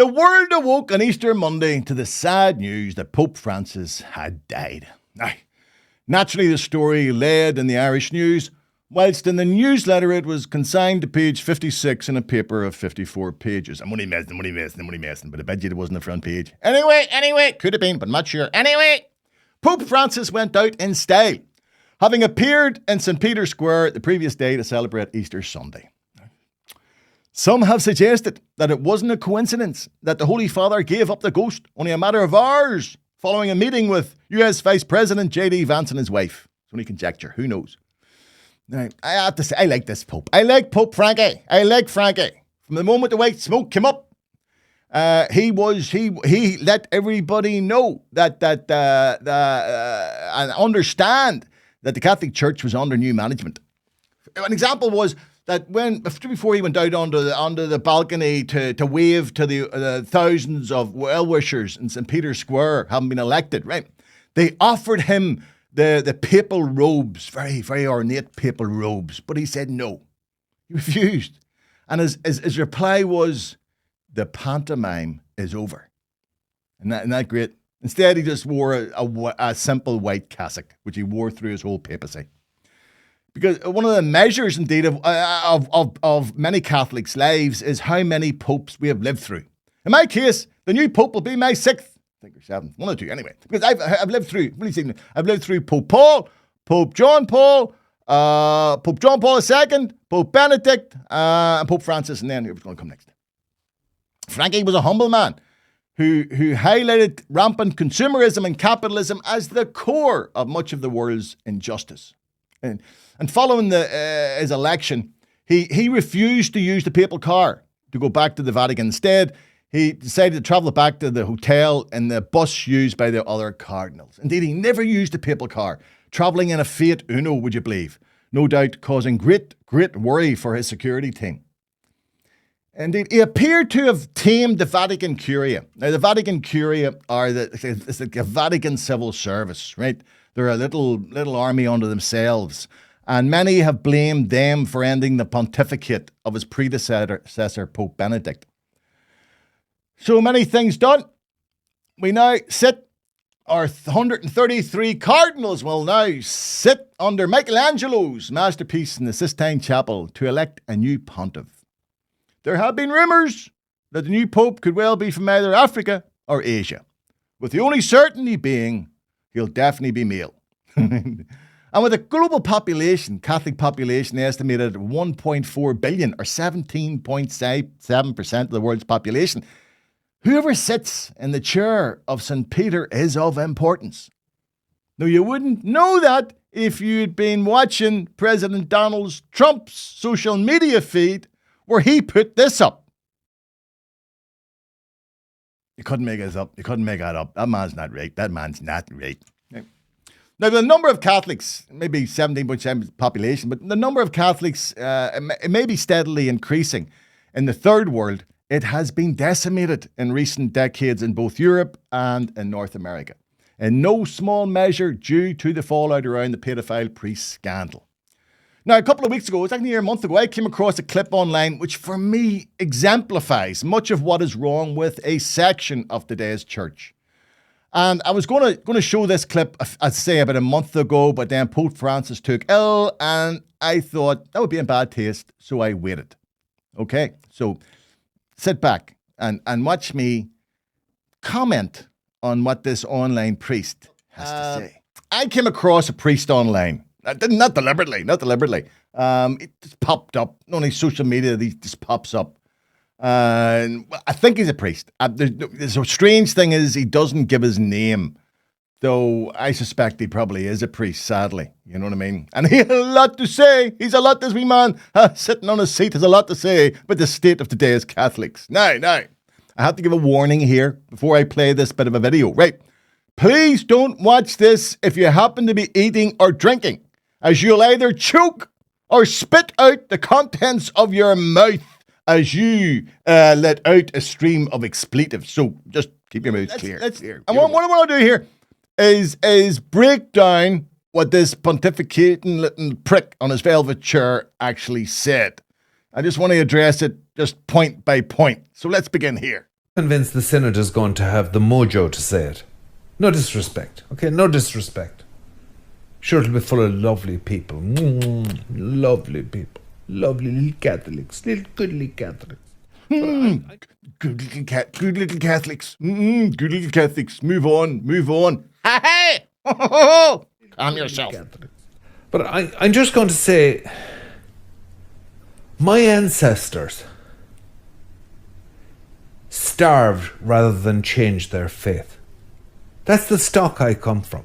The world awoke on Easter Monday to the sad news that Pope Francis had died. Now, naturally, the story led in the Irish news, whilst in the newsletter it was consigned to page 56 in a paper of 54 pages. I'm only messing, but I bet you it wasn't the front page. Anyway, could have been, but I'm not sure. Anyway, Pope Francis went out in style, having appeared in St. Peter's Square the previous day to celebrate Easter Sunday. Some have suggested that it wasn't a coincidence that the Holy Father gave up the ghost only a matter of hours following a meeting with US Vice President J.D. Vance and his wife. It's only conjecture. Who knows? Now, I have to say, I like this Pope. I like Pope Frankie. I like Frankie. From the moment the white smoke came up, he let everybody know that and understand that the Catholic Church was under new management. An example was that before he went out onto the balcony to wave to the thousands of well-wishers in St. Peter's Square having been elected, right? They offered him the papal robes, very, very ornate papal robes, but he said no. He refused. And his reply was, the pantomime is over. Isn't that great? Instead, he just wore a simple white cassock, which he wore through his whole papacy. Because one of the measures, indeed, of many Catholics' lives is how many popes we have lived through. In my case, the new pope will be my sixth, I think, or seventh, one or two, anyway. Because I've lived through Pope Paul, Pope John Paul, Pope John Paul II, Pope Benedict, and Pope Francis, and then who's going to come next? Frankie was a humble man who highlighted rampant consumerism and capitalism as the core of much of the world's injustice. And following his election, he refused to use the papal car to go back to the Vatican. Instead, he decided to travel back to the hotel in the bus used by the other cardinals. Indeed, he never used the papal car, travelling in a Fiat Uno, would you believe? No doubt causing great worry for his security team. Indeed, he appeared to have tamed the Vatican Curia. Now, the Vatican Curia it's like a Vatican civil service, right? They're a little army unto themselves. And many have blamed them for ending the pontificate of his predecessor, Pope Benedict. So many things done. We now sit, our 133 cardinals will now sit under Michelangelo's masterpiece in the Sistine Chapel to elect a new pontiff. There have been rumours that the new pope could well be from either Africa or Asia, with the only certainty being he'll definitely be male. And with a global population, Catholic population estimated at 1.4 billion or 17.7% of the world's population, whoever sits in the chair of St. Peter is of importance. Now, you wouldn't know that if you'd been watching President Donald Trump's social media feed where he put this up. You couldn't make this up. You couldn't make that up. That man's not right. Now, the number of Catholics, maybe 17.7% population, but the number of Catholics it may be steadily increasing. In the third world, it has been decimated in recent decades in both Europe and in North America, in no small measure due to the fallout around the paedophile priest scandal. Now, a couple of weeks ago, it was actually a month ago, I came across a clip online which for me exemplifies much of what is wrong with a section of today's church. And I was going to show this clip, I'd say, about a month ago, but then Pope Francis took ill, and I thought that would be in bad taste, so I waited. Okay, so sit back and watch me comment on what this online priest has to say. I came across a priest online. Not deliberately. It just popped up. On social media, he just pops up. I think he's a priest. There's a strange thing is he doesn't give his name, though I suspect he probably is a priest, sadly. You know what I mean? And he had a lot to say. He's a lot, this wee man, sitting on his seat has a lot to say about the state of today's Catholics. Now, I have to give a warning here before I play this bit of a video, right? Please don't watch this if you happen to be eating or drinking, as you'll either choke or spit out the contents of your mouth as you let out a stream of expletives. So just keep your mouth clear. And what I want to do here is break down what this pontificating little prick on his velvet chair actually said. I just want to address it just point by point. So let's begin here. Convinced the synod is going to have the mojo to say it. No disrespect, okay? No disrespect. Sure, it'll be full of lovely people. Lovely people. Lovely little Catholics. Little goodly Catholics. Good little Catholics. Good little Catholics. Move on. Hey! Calm yourself. But I'm just going to say, my ancestors starved rather than changed their faith. That's the stock I come from.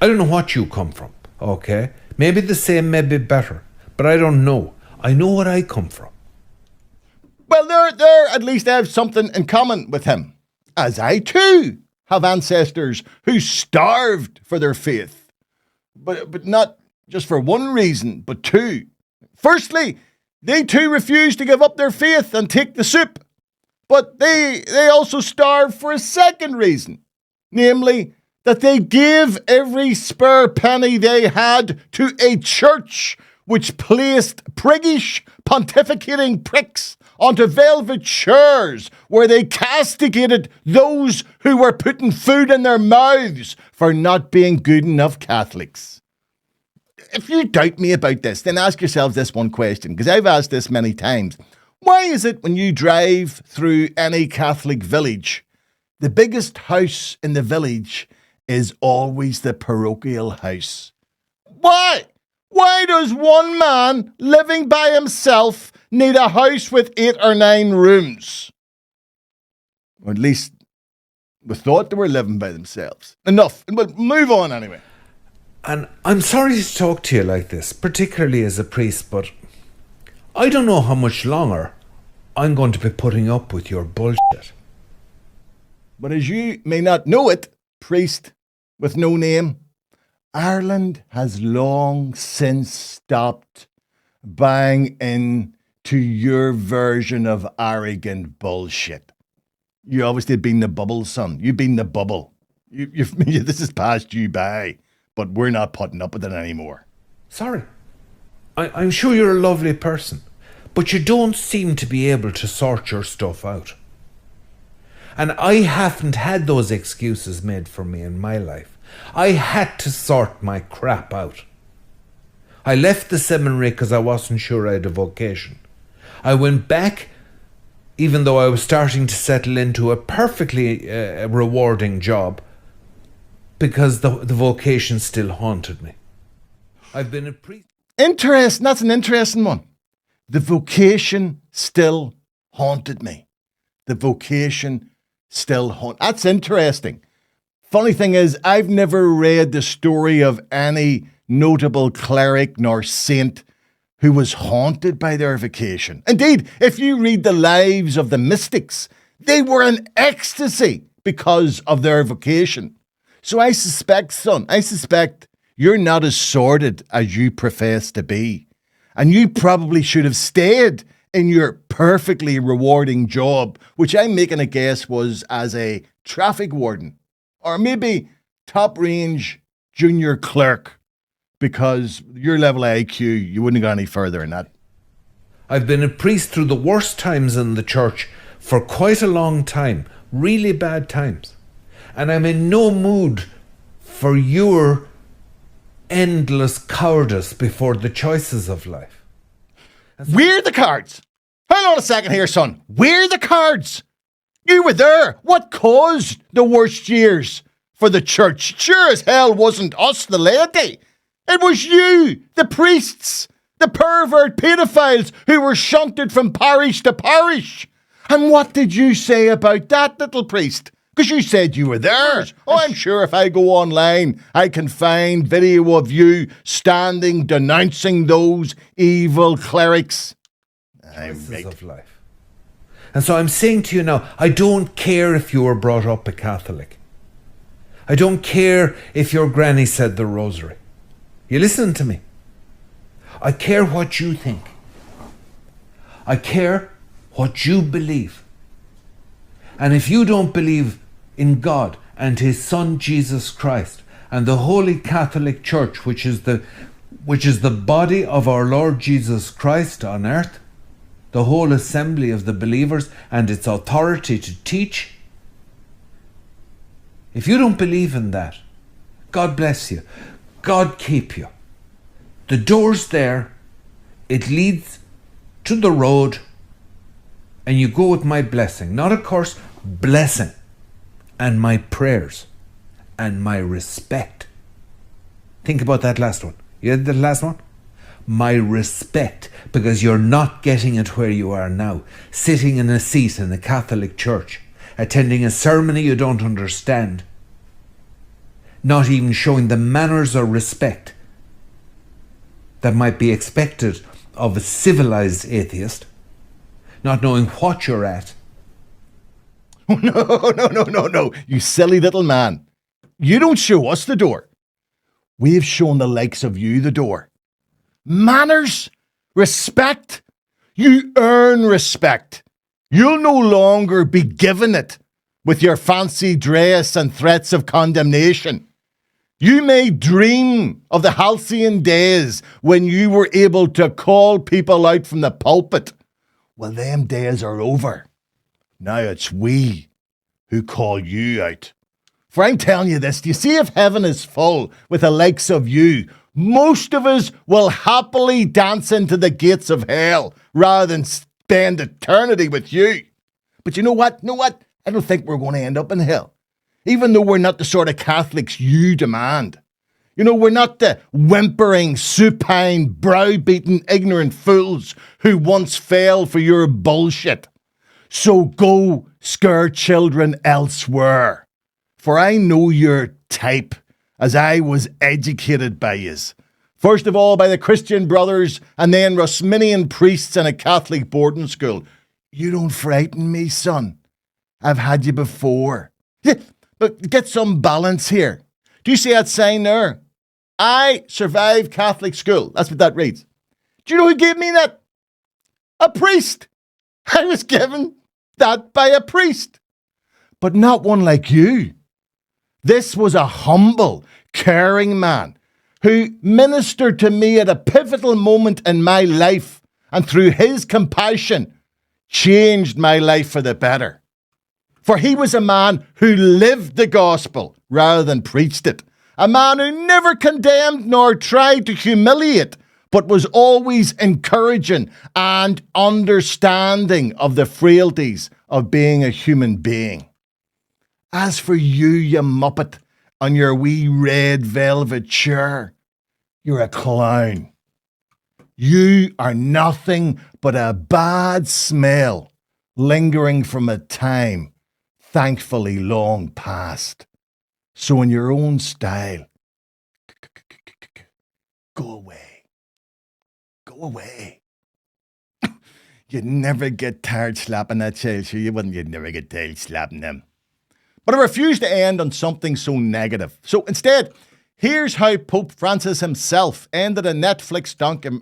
I don't know what you come from, okay? Maybe the same, maybe better, but I don't know. I know what I come from. Well, they're at least have something in common with him, as I too have ancestors who starved for their faith, but not just for one reason, but two. Firstly, they too refused to give up their faith and take the soup, but they also starved for a second reason, namely that they gave every spare penny they had to a church which placed priggish, pontificating pricks onto velvet chairs where they castigated those who were putting food in their mouths for not being good enough Catholics. If you doubt me about this, then ask yourselves this one question, because I've asked this many times. Why is it when you drive through any Catholic village, the biggest house in the village is always the parochial house? Why? Why does one man living by himself need a house with 8 or 9 rooms? Or at least we thought they were living by themselves. Enough. But move on anyway. And I'm sorry to talk to you like this, particularly as a priest, but I don't know how much longer I'm going to be putting up with your bullshit. But as you may not know it, priest with no name, Ireland has long since stopped buying into your version of arrogant bullshit. You obviously have been the bubble, son. You've been the bubble. This is past you by, but we're not putting up with it anymore. Sorry. I'm sure you're a lovely person, but you don't seem to be able to sort your stuff out. And I haven't had those excuses made for me in my life. I had to sort my crap out. I left the seminary because I wasn't sure I had a vocation. I went back even though I was starting to settle into a perfectly rewarding job because the vocation still haunted me. I've been a priest. Interesting. That's an interesting one. The vocation still haunted me. The vocation still haunted. That's interesting. Funny thing is, I've never read the story of any notable cleric nor saint who was haunted by their vocation. Indeed, if you read the lives of the mystics, they were in ecstasy because of their vocation. So I suspect you're not as sordid as you profess to be. And you probably should have stayed in your perfectly rewarding job, which I'm making a guess was as a traffic warden, or maybe top range junior clerk, because your level of IQ, you wouldn't have gone any further in that. I've been a priest through the worst times in the church for quite a long time, really bad times. And I'm in no mood for your endless cowardice before the choices of life. We're the cards. Hang on a second here, son. We're the cards. You were there. What caused the worst years for the church? Sure as hell wasn't us, the laity. It was you, the priests, the pervert pedophiles who were shunted from parish to parish. And what did you say about that, little priest? Because you said you were there. Oh, I'm sure if I go online, I can find video of you standing denouncing those evil clerics. Of life. And so I'm saying to you now, I don't care if you were brought up a Catholic. I don't care if your granny said the rosary. You listen to me. I care what you think. I care what you believe. And if you don't believe in God and His Son Jesus Christ and the Holy Catholic Church, which is the body of our Lord Jesus Christ on earth, the whole assembly of the believers and its authority to teach. If you don't believe in that, God bless you. God keep you. The door's there. It leads to the road. And you go with my blessing. Not a curse, blessing. And my prayers. And my respect. Think about that last one. You had the last one? My respect. Because you're not getting it where you are now. Sitting in a seat in the Catholic Church. Attending a ceremony you don't understand. Not even showing the manners or respect that might be expected of a civilized atheist. Not knowing what you're at. Oh, no. You silly little man. You don't show us the door. We've shown the likes of you the door. Manners, respect. You earn respect. You'll no longer be given it with your fancy dress and threats of condemnation. You may dream of the halcyon days when you were able to call people out from the pulpit. Well, them days are over. Now it's we who call you out. For I'm telling you this, do you see if heaven is full with the likes of you, most of us will happily dance into the gates of hell rather than spend eternity with you. But you know what? I don't think we're going to end up in hell. Even though we're not the sort of Catholics you demand. You know, we're not the whimpering, supine, browbeaten, ignorant fools who once fell for your bullshit. So go scare children elsewhere. For I know your type, as I was educated by yous. First of all by the Christian brothers, and then Rosminian priests in a Catholic boarding school. You don't frighten me, son. I've had you before. But get some balance here. Do you see that sign there? I survived Catholic school. That's what that reads. Do you know who gave me that? A priest. I was given that by a priest. But not one like you. This was a humble, caring man who ministered to me at a pivotal moment in my life, and through his compassion changed my life for the better. For he was a man who lived the gospel rather than preached it. A man who never condemned nor tried to humiliate, but was always encouraging and understanding of the frailties of being a human being. As for you, you muppet, on your wee red velvet chair, you're a clown. You are nothing but a bad smell lingering from a time thankfully long past. So in your own style, go away. Go away. You'd never get tired slapping that child, sure you wouldn't. You'd never get tired slapping them. But I refuse to end on something so negative. So instead, here's how Pope Francis himself ended a Netflix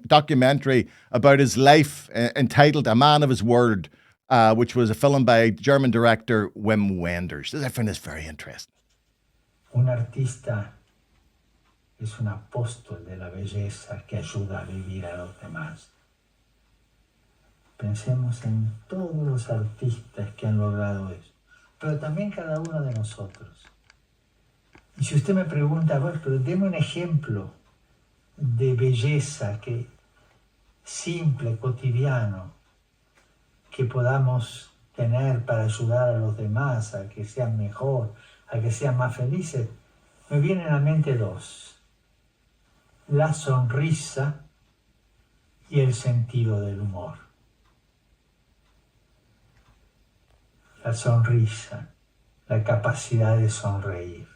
documentary about his life entitled A Man of His Word, which was a film by German director Wim Wenders. I find this very interesting. Un artista es un apóstol de la belleza que ayuda a vivir a los demás. Pensemos en todos los artistas que han logrado eso, pero también cada uno de nosotros. Y si usted me pregunta, bueno, pero deme un ejemplo de belleza que simple, cotidiano, que podamos tener para ayudar a los demás a que sean mejor, a que sean más felices, me vienen a la mente dos: la sonrisa y el sentido del humor. La sonrisa, la capacidad de sonreír.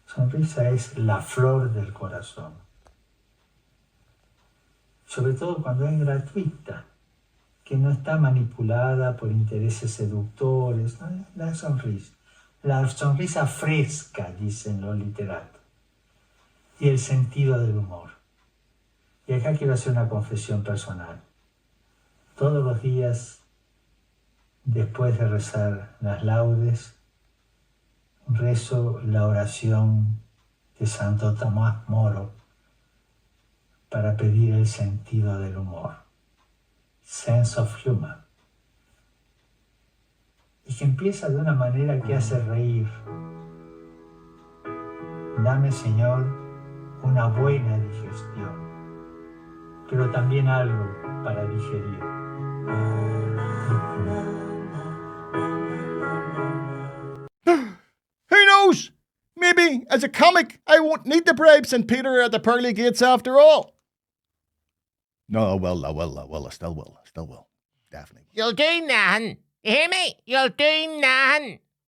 Sonrisa es la flor del corazón. Sobre todo cuando es gratuita, que no está manipulada por intereses seductores, ¿no? La sonrisa fresca, dicen los literatos, y el sentido del humor. Y acá quiero hacer una confesión personal. Todos los días, después de rezar las laudes, rezo la oración de Santo Tomás Moro para pedir el sentido del humor. sense of humor. Y que empieza de una manera que hace reír. Dame, Señor, una buena digestión, pero también algo para digerir. Who knows? Maybe, as a comic, I won't need to bribe St. Peter at the pearly gates after all. No, I still will. Definitely. You'll do nothing. You hear me? You'll do nothing.